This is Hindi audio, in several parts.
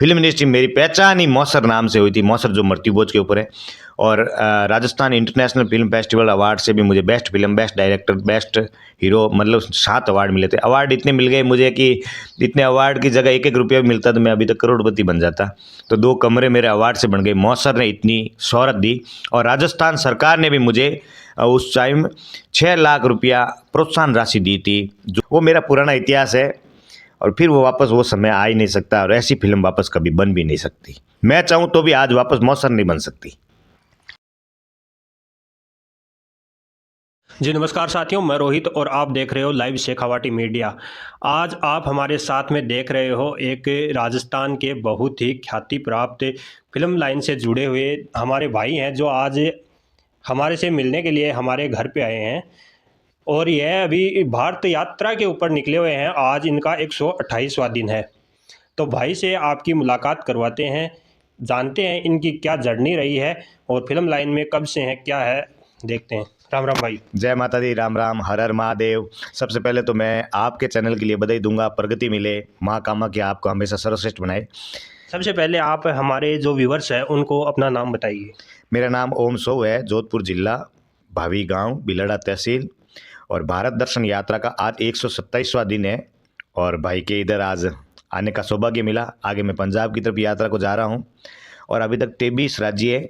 फिल्म इंडस्ट्री मेरी पहचान ही मौसर नाम से हुई थी। मौसर जो मृत्यु भोज के ऊपर है। और Rajasthan international film festival award से भी मुझे best film, best director, best hero, मतलब 7 अवार्ड मिले थे। अवार्ड इतने मिल गए मुझे कि इतने अवार्ड की जगह 1-1 रुपया भी मिलता तो मैं अभी तक करोड़पति बन जाता। तो 2 कमरे मेरे अवार्ड से बन गए। मौसर ने इतनी शोहरत दी और राजस्थान सरकार ने भी मुझे उस टाइम 6 लाख रुपया प्रोत्साहन राशि दी थी। जो वो मेरा पुराना इतिहास है और फिर वो समय आ ही नहीं सकता और ऐसी फिल्म वापस कभी बन भी नहीं सकती। मैं चाहूँ तो भी आज वापस मौसर नहीं बन सकती। जी नमस्कार साथियों, मैं रोहित और आप देख रहे हो लाइव शेखावाटी मीडिया। आज आप हमारे साथ में देख रहे हो एक राजस्थान के बहुत ही ख्याति प्राप्त फिल्म लाइन से जुड़े हुए हमारे भाई हैं जो आज हमारे से मिलने के लिए हमारे घर पे आए हैं और यह अभी भारत यात्रा के ऊपर निकले हुए हैं। आज इनका 128वां दिन है। तो भाई से आपकी मुलाकात करवाते हैं, जानते हैं इनकी क्या जर्नी रही है और फिल्म लाइन में कब से हैं, क्या है, देखते हैं। राम राम भाई। जय माता दी, राम राम, हर हर महादेव। सबसे पहले तो मैं आपके चैनल के लिए बधाई दूंगा। प्रगति मिले, माँ कामाख्या आपको हमेशा सर्वश्रेष्ठ बनाए। सबसे पहले आप हमारे जो व्यूवर्स हैं उनको अपना नाम बताइए। मेरा नाम ओम सो है, जोधपुर जिला, भावी गांव, बिलड़ा तहसील। और भारत दर्शन यात्रा का आज 127वां दिन है और भाई के इधर आज आने का सौभाग्य मिला। आगे मैं पंजाब की तरफ यात्रा को जा रहा हूँ और अभी तक 23 राज्य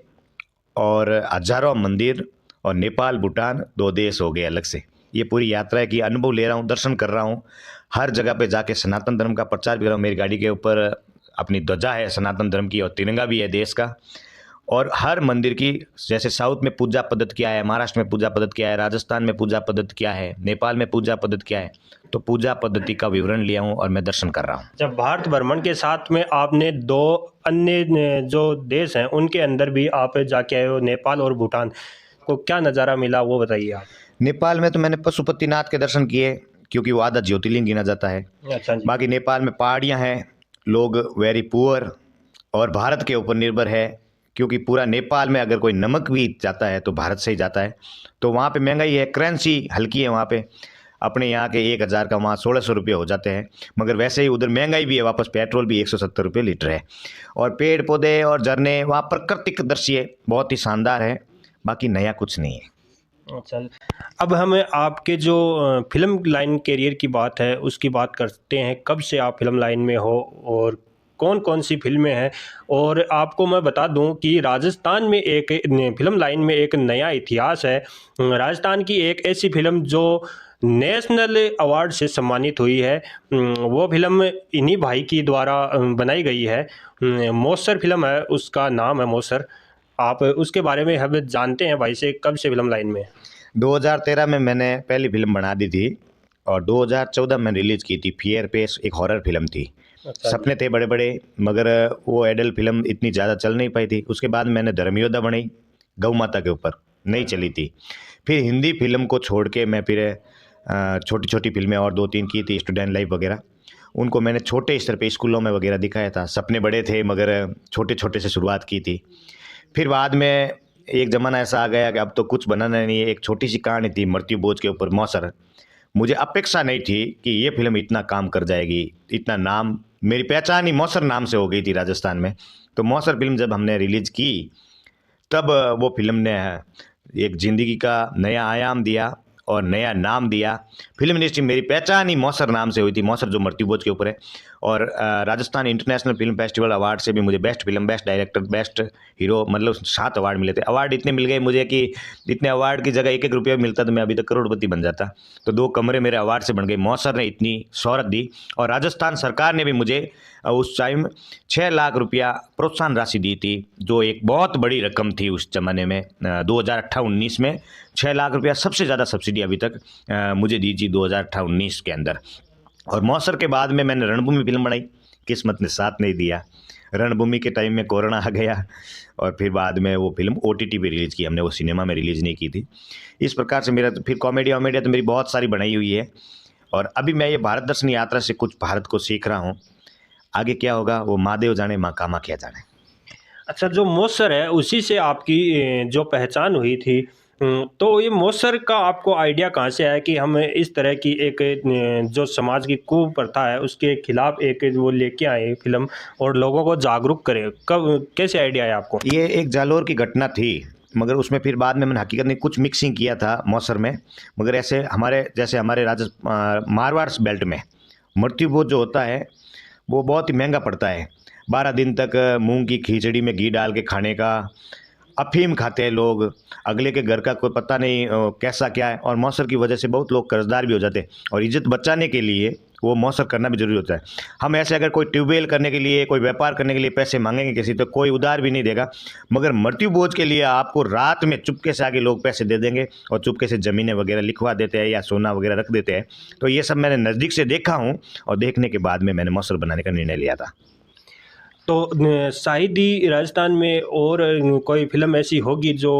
और हजारों मंदिर और नेपाल, भूटान 2 देश हो गए अलग से। ये पूरी यात्रा की अनुभव ले रहा हूँ, दर्शन कर रहा हूँ। हर जगह पे जाके सनातन धर्म का प्रचार भी कर रहा हूँ। मेरी गाड़ी के ऊपर अपनी ध्वजा है सनातन धर्म की और तिरंगा भी है देश का। और हर मंदिर की, जैसे साउथ में पूजा पद्धति क्या है, महाराष्ट्र में पूजा पद्धति क्या है, राजस्थान में पूजा पद्धति क्या है, नेपाल में पूजा पद्धति क्या है, तो पूजा पद्धति का विवरण लिया हूँ और मैं दर्शन कर रहा हूँ। जब भारत भ्रमण के साथ में आपने 2 अन्य जो देश हैं उनके अंदर भी आप जाके आए हो, नेपाल और भूटान, को क्या नज़ारा मिला वो बताइए आप। नेपाल में तो मैंने पशुपतिनाथ के दर्शन किए क्योंकि वो आधा ज्योतिर्लिंग गिना जाता है। अच्छा जी। बाकी नेपाल में पहाड़ियाँ हैं, लोग वेरी पुअर और भारत के ऊपर निर्भर है क्योंकि पूरा नेपाल में अगर कोई नमक भी जाता है तो भारत से ही जाता है। तो वहाँ पे महंगाई है, करेंसी हल्की है वहाँ पे। अपने यहाँ के 1000 का वहाँ 1600 रुपये हो जाते हैं, मगर वैसे ही उधर महंगाई भी है। वापस पेट्रोल भी 170 रुपये लीटर है। और पेड़ पौधे और झरने, वहाँ प्राकृतिक दृश्य बहुत ही शानदार है। बाकी नया कुछ नहीं है। अच्छा, अब हमें आपके जो फिल्म लाइन करियर की बात है उसकी बात करते हैं। कब से आप फिल्म लाइन में हो और कौन कौन सी फिल्में हैं। और आपको मैं बता दूं कि राजस्थान में एक फिल्म लाइन में एक नया इतिहास है। राजस्थान की एक ऐसी फिल्म जो नेशनल अवार्ड से सम्मानित हुई है, वो फिल्म इन्हीं भाई की द्वारा बनाई गई है। मौसर फिल्म है, उसका नाम है मौसर। आप उसके बारे में हम जानते हैं भाई से, कब से फिल्म लाइन में। 2013 में मैंने पहली फिल्म बना दी थी और 2014 में रिलीज़ की थी। फियर पेस एक हॉरर फिल्म थी। अच्छा जी। सपने थे बड़े बड़े, मगर वो एडल्ट फिल्म इतनी ज़्यादा चल नहीं पाई थी। उसके बाद मैंने धर्मयोद्धा बनाई, गौ माता के ऊपर, नहीं चली थी। फिर हिंदी फिल्म को छोड़ के मैं फिर छोटी छोटी फिल्में और 2-3 की थी, स्टूडेंट लाइफ वगैरह। उनको मैंने छोटे स्तर पे स्कूलों में वगैरह दिखाया था। सपने बड़े थे मगर छोटे छोटे से शुरुआत की थी। फिर बाद में एक ज़माना ऐसा आ गया कि अब तो कुछ बनाना नहीं है। एक छोटी सी कहानी थी मृत्यु भोज के ऊपर, मौसर। मुझे अपेक्षा नहीं थी कि ये फिल्म इतना काम कर जाएगी, इतना नाम, मेरी पहचान ही मौसर नाम से हो गई थी राजस्थान में। तो मौसर फिल्म जब हमने रिलीज़ की तब वो फिल्म ने एक ज़िंदगी का नया आयाम दिया और नया नाम दिया। फिल्म इंडस्ट्री मेरी पहचान ही मौसर नाम से हुई थी। मौसर जो मृत्यु भोज के ऊपर है। और Rajasthan international film festival award से भी मुझे best film, best director, best hero, मतलब 7 अवार्ड मिले थे। अवार्ड इतने मिल गए मुझे कि इतने अवार्ड की जगह 1-1 रुपया भी मिलता तो मैं अभी तक करोड़पति बन जाता। तो 2 कमरे मेरे अवार्ड से बन गए। मौसर ने इतनी शोहरत दी और राजस्थान सरकार ने भी मुझे उस टाइम 6 लाख रुपया प्रोत्साहन राशि दी थी, जो एक बहुत बड़ी रकम थी उस ज़माने में। 2018-19 में 6 लाख रुपया सबसे ज़्यादा सब्सिडी अभी तक मुझे दी थी 2018-19 के अंदर। और मौसर के बाद में मैंने रणभूमि फिल्म बनाई, किस्मत ने साथ नहीं दिया। रणभूमि के टाइम में कोरोना आ गया और फिर बाद में वो फिल्म OTT पे रिलीज़ की हमने, वो सिनेमा में रिलीज़ नहीं की थी। इस प्रकार से मेरा फिर कॉमेडी वॉमेडिया तो मेरी बहुत सारी बनाई हुई है। और अभी मैं ये भारत दर्शन यात्रा से कुछ भारत को सीख रहा हूँ। आगे क्या होगा वो महादेव जाने, माँ कामाख्या जाने। अच्छा, जो मौसर है उसी से आपकी जो पहचान हुई थी, तो ये मौसर का आपको आइडिया कहाँ से आया कि हम इस तरह की एक जो समाज की कुप्रथा है उसके खिलाफ एक वो लेके आए फिल्म और लोगों को जागरूक करें? कब कैसे आइडिया आया आपको? ये एक जालोर की घटना थी, मगर उसमें फिर बाद में मैंने हकीकत में कुछ मिक्सिंग किया था मौसर में। मगर ऐसे हमारे जैसे हमारे मारवाड़ बेल्ट में मृत्यु भोज जो होता है वो बहुत ही महंगा पड़ता है। 12 दिन तक मूंग की खिचड़ी में घी डाल के खाने का, अफीम खाते हैं लोग, अगले के घर का कोई पता नहीं कैसा क्या है। और मौसर की वजह से बहुत लोग कर्जदार भी हो जाते हैं, और इज्जत बचाने के लिए वो मौसर करना भी जरूरी होता है। हम ऐसे अगर कोई ट्यूबवेल करने के लिए, कोई व्यापार करने के लिए पैसे मांगेंगे किसी तो कोई उधार भी नहीं देगा, मगर मृत्यु भोज के लिए आपको रात में चुपके से आके लोग पैसे दे देंगे और चुपके से ज़मीनें वगैरह लिखवा देते हैं या सोना वगैरह रख देते हैं। तो ये सब मैंने नज़दीक से देखा हूँ, और देखने के बाद में मैंने मौसर बनाने का निर्णय लिया था। तो शायद ही राजस्थान में और कोई फिल्म ऐसी होगी जो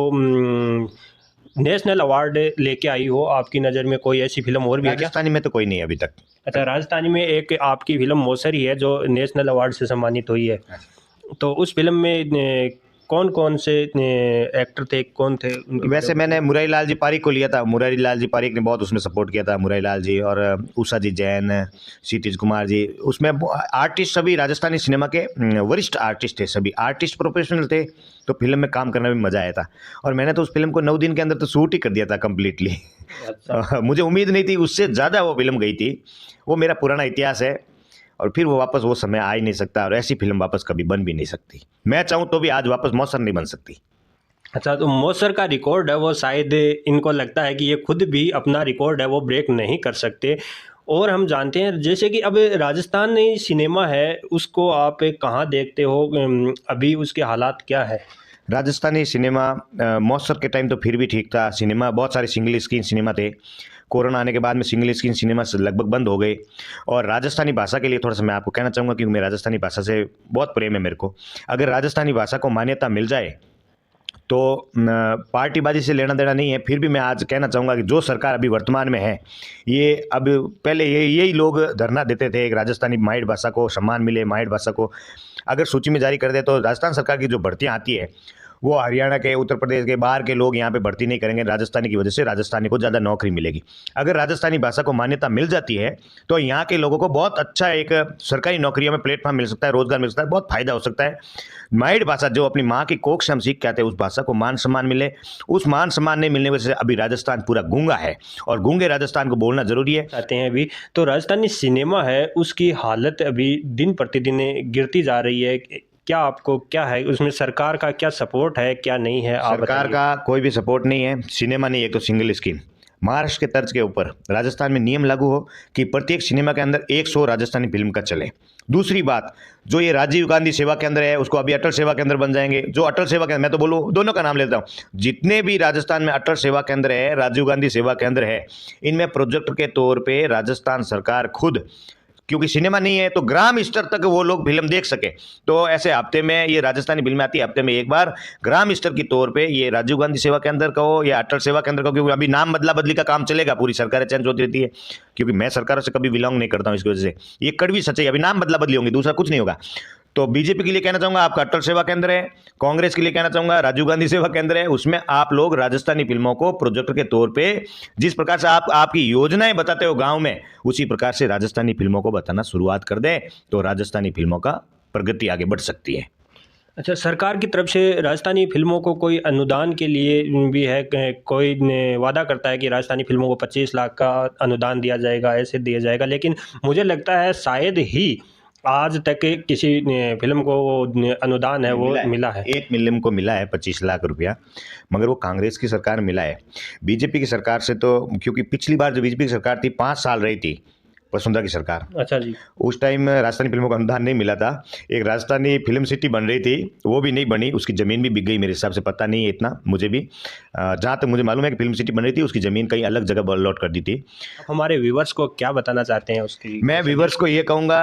नेशनल अवार्ड लेके आई हो, आपकी नज़र में कोई ऐसी फिल्म और भी है क्या? राजस्थानी में तो कोई नहीं है अभी तक। अच्छा, राजस्थानी में एक आपकी फिल्म मौसर ही है जो नेशनल अवार्ड से सम्मानित हुई है। तो उस फिल्म में कौन कौन से एक्टर थे, कौन थे उनकी वैसे फिल्म? मैंने मुरारी लाल जी पारिक को लिया था। मुरारी लाल जी पारिक ने बहुत उसमें सपोर्ट किया था, मुरारी लाल जी और उषा जी जैन, क्षितिज कुमार जी। उसमें आर्टिस्ट सभी राजस्थानी सिनेमा के वरिष्ठ आर्टिस्ट थे, सभी आर्टिस्ट प्रोफेशनल थे, तो फिल्म में काम करना भी मज़ा आया था। और मैंने तो उस फिल्म को 9 दिन के अंदर तो शूट ही कर दिया था कम्प्लीटली। अच्छा। मुझे उम्मीद नहीं थी, उससे ज़्यादा वो फिल्म गई थी। वो मेरा पुराना इतिहास है, और फिर वो वापस वो समय आ ही नहीं सकता, और ऐसी फिल्म वापस कभी बन भी नहीं सकती। मैं चाहूँ तो भी आज वापस मौसर नहीं बन सकती। अच्छा, तो मौसर का रिकॉर्ड है वो शायद इनको लगता है कि ये खुद भी अपना रिकॉर्ड है वो ब्रेक नहीं कर सकते। और हम जानते हैं जैसे कि अब राजस्थानी सिनेमा है उसको आप कहाँ देखते हो, अभी उसके हालात क्या है? राजस्थानी सिनेमा मौसर के टाइम तो फिर भी ठीक था। सिनेमा बहुत सारे सिंगल स्क्रीन सिनेमा थे। कोरोना आने के बाद में सिंगल स्क्रीन सिनेमा लगभग बंद हो गए। और राजस्थानी भाषा के लिए थोड़ा सा मैं आपको कहना चाहूँगा, क्योंकि मैं राजस्थानी भाषा से बहुत प्रेम है मेरे को। अगर राजस्थानी भाषा को मान्यता मिल जाए तो पार्टीबाजी से लेना देना नहीं है। फिर भी मैं आज कहना चाहूँगा कि जो सरकार अभी वर्तमान में है, ये अब पहले यही लोग धरना देते थे कि राजस्थानी माइट भाषा को सम्मान मिले, माइट भाषा को अगर सूची में जारी कर दे तो राजस्थान सरकार की जो भर्तियाँ आती है वो हरियाणा के, उत्तर प्रदेश के, बाहर के लोग यहाँ पे भर्ती नहीं करेंगे। राजस्थानी की वजह से राजस्थानी को ज़्यादा नौकरी मिलेगी। अगर राजस्थानी भाषा को मान्यता मिल जाती है तो यहाँ के लोगों को बहुत अच्छा एक सरकारी नौकरियों में प्लेटफॉर्म मिल सकता है, रोजगार मिल सकता है, बहुत फायदा हो सकता है। माइट भाषा जो अपनी माँ की कोख से हम सीख के आते हैं, उस भाषा को मान सम्मान मिले। उस मान सम्मान नहीं मिलने की वजह से अभी राजस्थान पूरा गूंगा है, और गूंगे राजस्थान को बोलना जरूरी है। चाहते हैं अभी तो राजस्थानी सिनेमा है उसकी हालत अभी दिन प्रतिदिन गिरती जा रही है। क्या आपको क्या है उसमें, सरकार का क्या सपोर्ट है क्या नहीं है, आप सरकार बताइए। का कोई भी सपोर्ट नहीं है। सिनेमा नहीं है तो सिंगल स्क्रीन। महाराष्ट्र के तर्ज के ऊपर राजस्थान में नियम लागू हो कि प्रत्येक सिनेमा के अंदर 100 राजस्थानी फिल्म का चले। दूसरी बात, जो ये राजीव गांधी सेवा केंद्र है उसको अभी अटल सेवा केंद्र बन जाएंगे। जो अटल सेवा केंद्र, मैं तो बोलूँ दोनों का नाम लेता हूँ, जितने भी राजस्थान में अटल सेवा केंद्र है, राजीव गांधी सेवा केंद्र है, इनमें प्रोजेक्ट के तौर पे राजस्थान सरकार खुद, क्योंकि सिनेमा नहीं है तो ग्राम स्तर तक वो लोग फिल्म देख सके, तो ऐसे हफ्ते में ये राजस्थानी फिल्में आती है, हफ्ते में एक बार ग्राम स्तर की तौर पे ये राजीव गांधी सेवा केंद्र का हो या अटल सेवा केंद्र का हो, क्योंकि अभी नाम बदला बदली का काम चलेगा, पूरी सरकारें चेंज होती रहती है। क्योंकि मैं सरकारों से कभी बिलोंग नहीं करता हूँ, इसकी वजह से ये कड़वी सच्चाई, अभी नाम बदला बदली होंगी, दूसरा कुछ नहीं होगा। तो बीजेपी के लिए कहना चाहूंगा आपका अटल सेवा केंद्र है, कांग्रेस के लिए कहना चाहूंगा राजीव गांधी सेवा केंद्र है। उसमें आप लोग राजस्थानी फिल्मों को प्रोजेक्टर के तौर पे जिस प्रकार से आप आपकी योजनाएं बताते हो गांव में, उसी प्रकार से राजस्थानी फिल्मों को बताना शुरुआत कर दें तो राजस्थानी फिल्मों का प्रगति आगे बढ़ सकती है। अच्छा, सरकार की तरफ से राजस्थानी फिल्मों को कोई अनुदान के लिए भी है, कोई वादा करता है कि राजस्थानी फिल्मों को 25 लाख का अनुदान दिया जाएगा, ऐसे दिया जाएगा, लेकिन मुझे लगता है शायद ही आज तक किसी फिल्म को वो अनुदान है वो मिला है। एक फिल्म को मिला है 25 लाख रुपया, मगर वो कांग्रेस की सरकार में मिला है। बीजेपी की सरकार से तो, क्योंकि पिछली बार जो बीजेपी की सरकार थी 5 साल रही थी, वसुंधरा की सरकार, अच्छा जी। उस टाइम राजस्थानी फिल्मों का अनुदान नहीं मिला था। एक राजस्थानी फिल्म सिटी बन रही थी, वो भी नहीं बनी, उसकी ज़मीन भी बिक गई, मेरे हिसाब से पता नहीं है इतना मुझे भी। जहाँ तक मुझे मालूम है कि फिल्म सिटी बन रही थी, उसकी ज़मीन कहीं अलग जगह अलॉट कर दी थी। आप हमारे व्यूवर्स को क्या बताना चाहते हैं उसकी? मैं व्यूवर्स को ये कहूँगा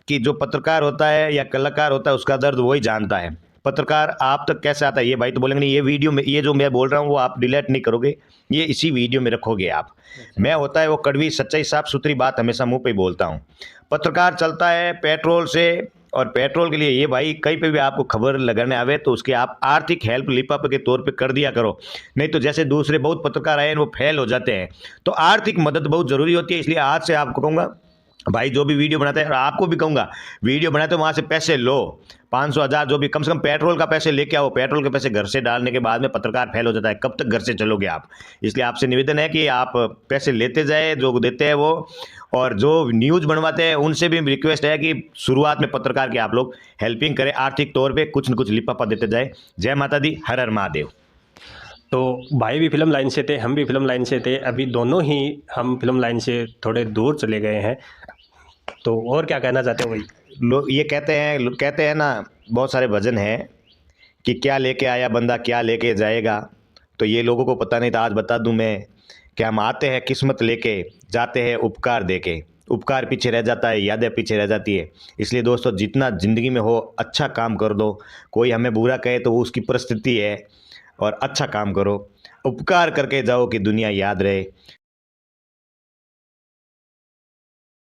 कि जो पत्रकार होता है या कलाकार होता है उसका दर्द वही जानता है। पत्रकार आप तक कैसे आता है ये भाई तो बोलेंगे नहीं, ये वीडियो में ये जो मैं बोल रहा हूँ वो आप डिलीट नहीं करोगे, ये इसी वीडियो में रखोगे आप। मैं होता है वो कड़वी सच्चाई साफ सुथरी बात हमेशा मुंह पे बोलता हूँ। पत्रकार चलता है पेट्रोल से और पेट्रोल के लिए ये भाई कहीं पे भी आपको खबर लगाने आवे तो उसके आप आर्थिक हेल्प लिपाप के तौर पे कर दिया करो। नहीं तो जैसे दूसरे बहुत पत्रकार आए हैं वो फेल हो जाते हैं। तो आर्थिक मदद बहुत ज़रूरी होती है, इसलिए आज से आपको कहूँगा भाई जो भी वीडियो बनाते हैं, और आपको भी कहूँगा वीडियो बनाते हो वहाँ से पैसे लो, 500 हज़ार जो भी, कम से कम पेट्रोल का पैसे लेके आओ। पेट्रोल के पैसे घर से डालने के बाद में पत्रकार फेल हो जाता है, कब तक घर से चलोगे आप। इसलिए आपसे निवेदन है कि आप पैसे लेते जाए, जो देते हैं वो, और जो न्यूज़ बनवाते हैं उनसे भी रिक्वेस्ट है कि शुरुआत में पत्रकार की आप लोग हेल्पिंग करें, आर्थिक तौर पर कुछ न कुछ लिपापा देते जाए। जय माता दी, हर हर महादेव। तो भाई भी फिल्म लाइन से थे, हम भी फिल्म लाइन से थे, अभी दोनों ही हम फिल्म लाइन से थोड़े दूर चले गए हैं। तो और क्या कहना चाहते हो भाई? लोग ये कहते हैं ना, बहुत सारे भजन हैं कि क्या लेके आया बंदा क्या लेके जाएगा। तो ये लोगों को पता नहीं था, आज बता दूं मैं कि हम आते हैं किस्मत लेके, जाते हैं उपकार देके। उपकार पीछे रह जाता है, यादें पीछे रह जाती है। इसलिए दोस्तों जितना ज़िंदगी में हो अच्छा काम कर दो। कोई हमें बुरा कहे तो वो उसकी परिस्थिति है, और अच्छा काम करो, उपकार करके जाओ कि दुनिया याद रहे।